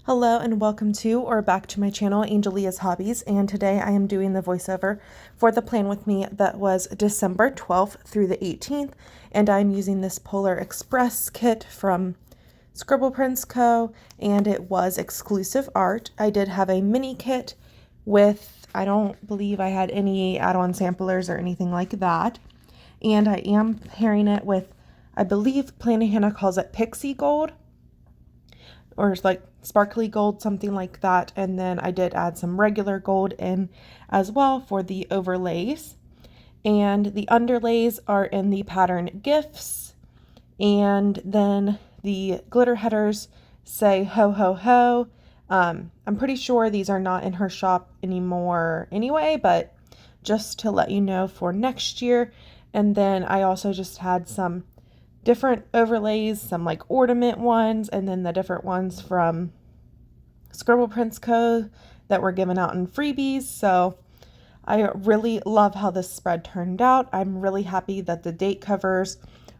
Hello and welcome to or back to my channel, Angelia's Hobbies, and today I am doing the voiceover for the plan with me that was December 12th through the 18th, and I'm using this Polar Express kit from Scribbleprintsco, and it was exclusive art. I did have a mini kit with, I don't believe I had any add-on samplers or anything like that, and I am pairing it with, I believe Plannahannah calls it Pixie Gold, or like sparkly gold, something like that. And then I did add some regular gold in as well for the overlays. And the underlays are in the pattern Gifts. And then the glitter headers say ho ho ho. I'm pretty sure these are not in her shop anymore anyway, but just to let you know for next year. And then I also just had some different overlays, some like ornament ones, and then the different ones from Scribbleprintsco that were given out in freebies. So I really love how this spread turned out. I'm really happy that the date covers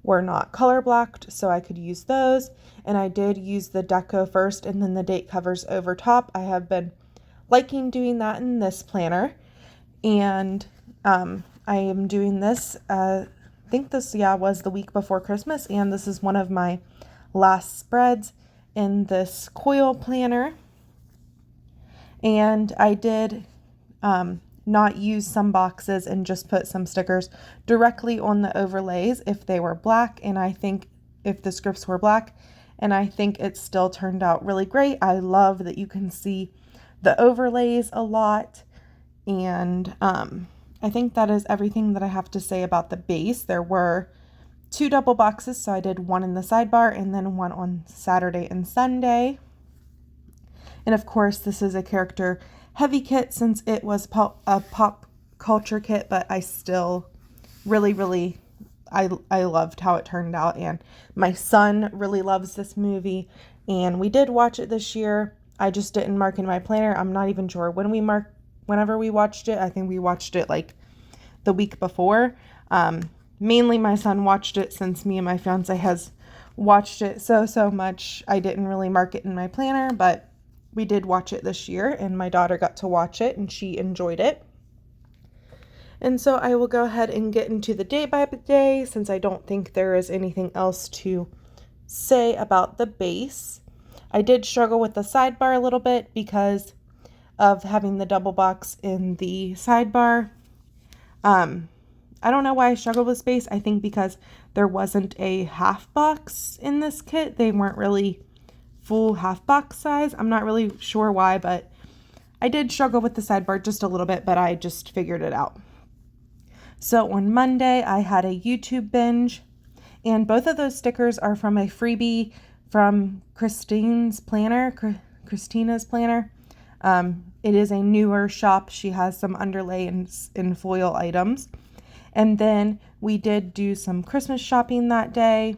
were not color blocked, so I could use those. And I did use the deco first and then the date covers over top. I have been liking doing that in this planner. And I am doing this I think this, was the week before Christmas, and this is one of my last spreads in this coil planner. And I did not use some boxes and just put some stickers directly on the overlays if they were black, and I think if the scripts were black, and I think it still turned out really great. I love that you can see the overlays a lot, and I think that is everything that I have to say about the base. There were 2 double boxes, so I did one in the sidebar and then one on Saturday and Sunday. And of course, this is a character heavy kit since it was a pop culture kit, but I still really, I loved how it turned out. And my son really loves this movie, and we did watch it this year. I just didn't mark in my planner. I'm not even sure whenever we watched it. I think we watched it like the week before. Mainly my son watched it since me and my fiance has watched it so much. I didn't really mark it in my planner, but we did watch it this year, and my daughter got to watch it and she enjoyed it. And so I will go ahead and get into the day by day since I don't think there is anything else to say about the base. I did struggle with the sidebar a little bit because of having the double box in the sidebar. I don't know why I struggled with space. I think because there wasn't a half box in this kit. They weren't really full half box size. I'm not really sure why, but I did struggle with the sidebar just a little bit, but I just figured it out. So on Monday, I had a YouTube binge, and both of those stickers are from a freebie from Christina's planner. It is a newer shop. She has some underlay and foil items. And then we did do some Christmas shopping that day.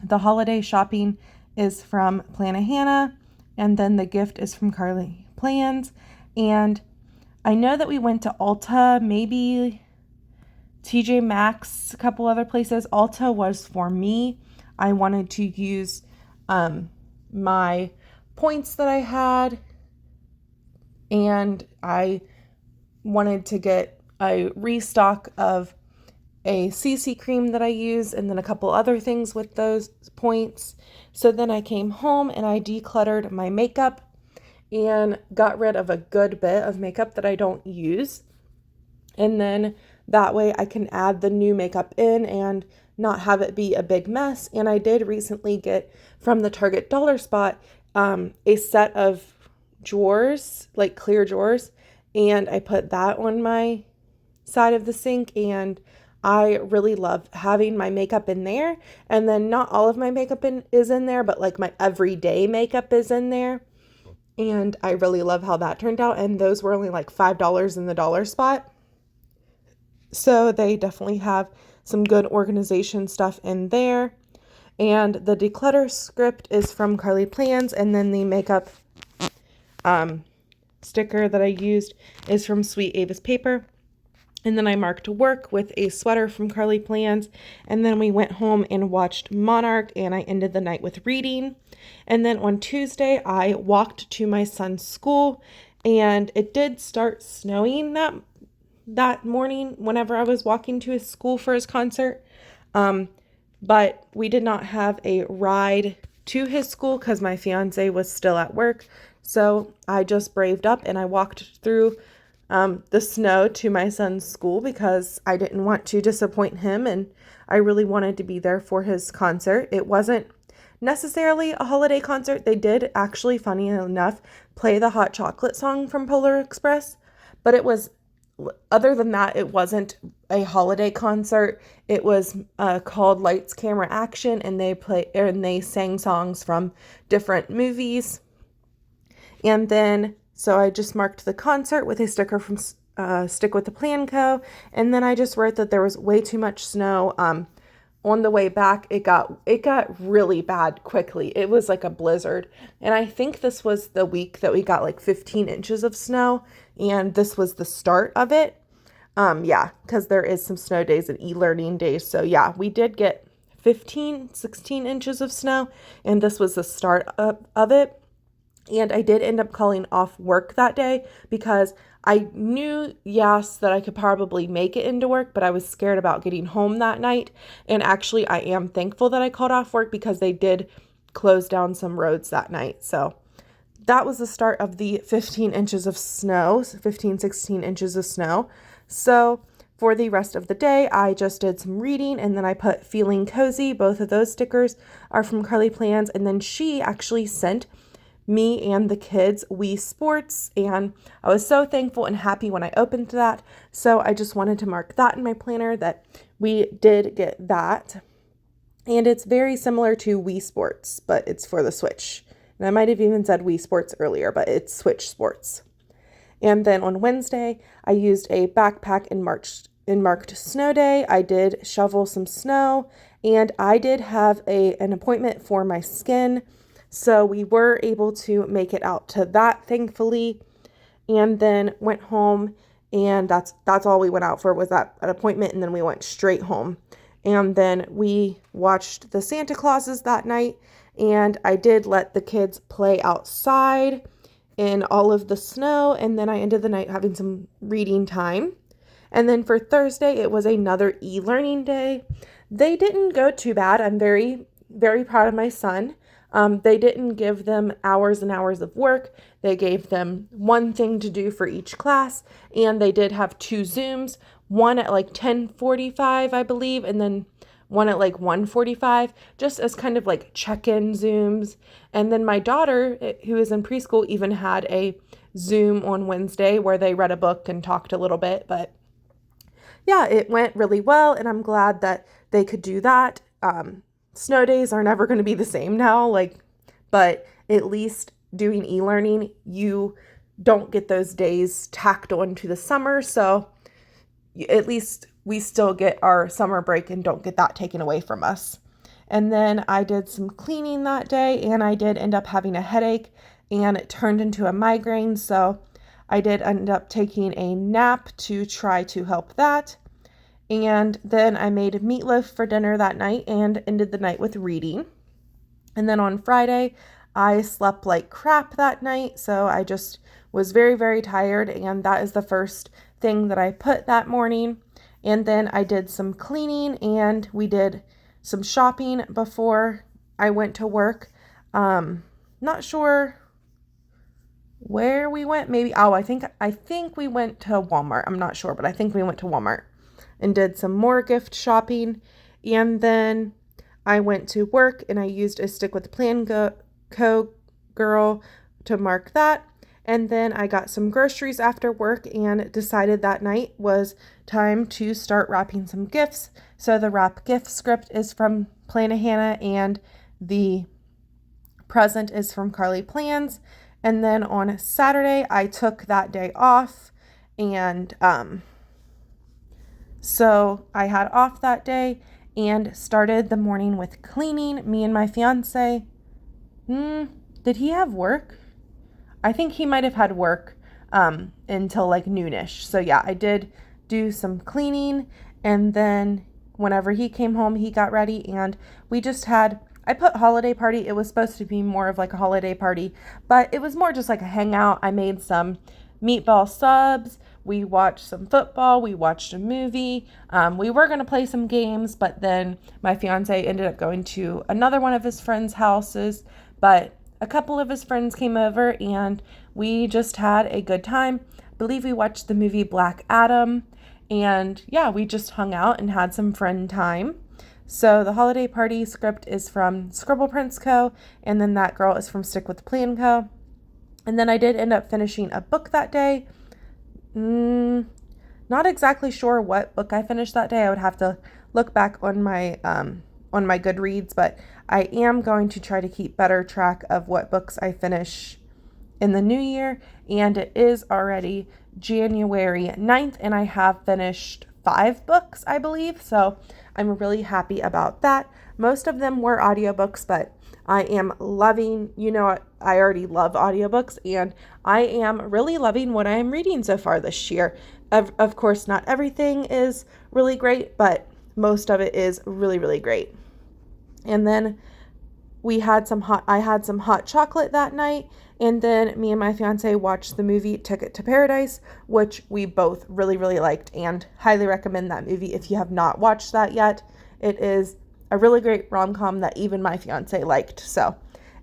The holiday shopping is from Plannahannah, and then the gift is from Carleaplans. And I know that we went to Ulta, maybe TJ Maxx, a couple other places. Ulta was for me. I wanted to use my points that I had, and I wanted to get a restock of a CC cream that I use and then a couple other things with those points. So then I came home and I decluttered my makeup and got rid of a good bit of makeup that I don't use. And then that way I can add the new makeup in and not have it be a big mess. And I did recently get from the Target Dollar Spot a set of drawers, like clear drawers, and I put that on my side of the sink, and I really love having my makeup in there. And then not all of my makeup is in there, but like my everyday makeup is in there, and I really love how that turned out. And those were only like $5 in the Dollar Spot, so they definitely have some good organization stuff in there. And the declutter script is from Carleaplans, and then the makeup sticker that I used is from Sweet Ava's Paper. And then I marked work with a sweater from Carleaplans. And then we went home and watched Monarch, and I ended the night with reading. And then on Tuesday, I walked to my son's school, and it did start snowing that morning whenever I was walking to his school for his concert. But we did not have a ride to his school because my fiance was still at work. So I just braved up and I walked through the snow to my son's school because I didn't want to disappoint him, and I really wanted to be there for his concert. It wasn't necessarily a holiday concert. They did actually, funny enough, play the Hot Chocolate song from Polar Express, but it was, other than that, it wasn't a holiday concert. It was called Lights, Camera, Action, and they sang songs from different movies. And then, so I just marked the concert with a sticker from Stickwiththeplanco, and then I just wrote that there was way too much snow. On the way back, it got really bad quickly. It was like a blizzard. And I think this was the week that we got like 15 inches of snow, and this was the start of it. Because there is some snow days and e-learning days. So yeah, we did get 16 inches of snow, and this was the start of it. And I did end up calling off work that day because I knew, yes, that I could probably make it into work, but I was scared about getting home that night. And actually, I am thankful that I called off work because they did close down some roads that night. So that was the start of the 16 inches of snow. So for the rest of the day, I just did some reading, and then I put feeling cozy. Both of those stickers are from Carleaplans, and then she actually sent me and the kids Wii Sports, and I was so thankful and happy when I opened that. So I just wanted to mark that in my planner that we did get that. And it's very similar to Wii Sports, but it's for the Switch. And I might have even said Wii Sports earlier, but it's Switch Sports. And then on Wednesday, I used a backpack and marked snow day. I did shovel some snow, and I did have an appointment for my skin. So we were able to make it out to that, thankfully, and then went home, and that's all we went out for, was that an appointment, and then we went straight home. And then we watched the Santa Clauses that night, and I did let the kids play outside in all of the snow, and then I ended the night having some reading time. And then for Thursday, it was another e-learning day. They didn't go too bad. I'm very, very proud of my son. They didn't give them hours and hours of work. They gave them one thing to do for each class, and they did have 2 Zooms, one at like 10:45, I believe, and then one at like 1:45, just as kind of like check-in Zooms. And then my daughter, who is in preschool, even had a Zoom on Wednesday where they read a book and talked a little bit. But yeah, it went really well, and I'm glad that they could do that. Snow days are never going to be the same now, but at least doing e-learning, you don't get those days tacked on to the summer. So at least we still get our summer break and don't get that taken away from us. And then I did some cleaning that day, and I did end up having a headache, and it turned into a migraine. So I did end up taking a nap to try to help that. And then I made meatloaf for dinner that night and ended the night with reading. And then on Friday, I slept like crap that night. So I just was very, very tired. And that is the first thing that I put that morning. And then I did some cleaning, and we did some shopping before I went to work. Not sure where we went. Maybe, I think we went to Walmart. I'm not sure, but I think we went to Walmart and did some more gift shopping. And then I went to work, and I used a Stickwiththeplanco girl to mark that. And then I got some groceries after work and decided that night was time to start wrapping some gifts. So the wrap gift script is from Plannahannah, and the present is from Carleaplans. And then on Saturday, I took that day off, and so I had off that day and started the morning with cleaning. Me and my fiance, did he have work? I think he might have had work until like noonish. So yeah, I did do some cleaning, and then whenever he came home, he got ready, and I I put holiday party. It was supposed to be more of like a holiday party, but it was more just like a hangout. I made some meatball subs. We watched some football. We watched a movie. We were going to play some games, but then my fiance ended up going to another one of his friends' houses. But a couple of his friends came over and we just had a good time. I believe we watched the movie Black Adam. And yeah, we just hung out and had some friend time. So the holiday party script is from Scribbleprintsco, and then that girl is from Stickwiththeplanco. And then I did end up finishing a book that day. Not exactly sure what book I finished that day. I would have to look back on my Goodreads, but I am going to try to keep better track of what books I finish in the new year, and it is already January 9th, and I have finished 5 books, I believe, so I'm really happy about that. Most of them were audiobooks, but I am loving, I already love audiobooks, and I am really loving what I am reading so far this year. Of course, not everything is really great, but most of it is really, really great. And then I had some hot chocolate that night, and then me and my fiance watched the movie Ticket to Paradise, which we both really, really liked and highly recommend that movie if you have not watched that yet. It is a really great rom-com that even my fiance liked. So,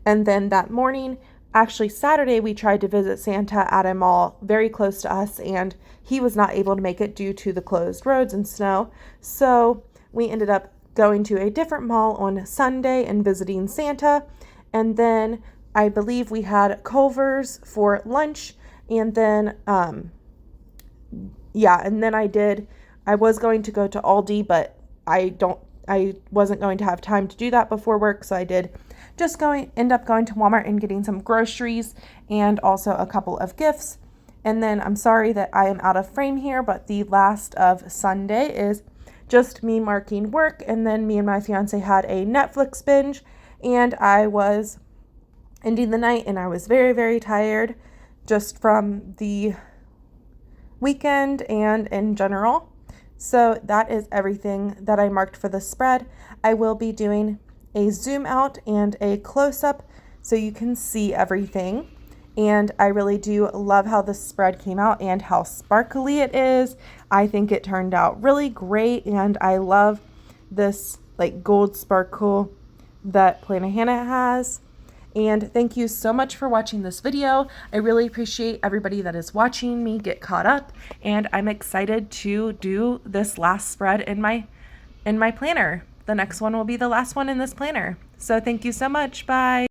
and then that morning, actually Saturday, we tried to visit Santa at a mall very close to us, and he was not able to make it due to the closed roads and snow. So we ended up going to a different mall on Sunday and visiting Santa. And then I believe we had Culver's for lunch. And then, and then I was going to go to Aldi, but I wasn't going to have time to do that before work. So I did just end up going to Walmart and getting some groceries and also a couple of gifts. And then I'm sorry that I am out of frame here, but the last of Sunday is just me marking work, and then me and my fiance had a Netflix binge, and I was ending the night, and I was very, very tired just from the weekend and in general. So that is everything that I marked for the spread. I will be doing a zoom out and a close up so you can see everything. And I really do love how the spread came out and how sparkly it is. I think it turned out really great, and I love this like gold sparkle that Plannahannah has. And thank you so much for watching this video. I really appreciate everybody that is watching me get caught up, and I'm excited to do this last spread in my planner. The next one will be the last one in this planner. So thank you so much. Bye.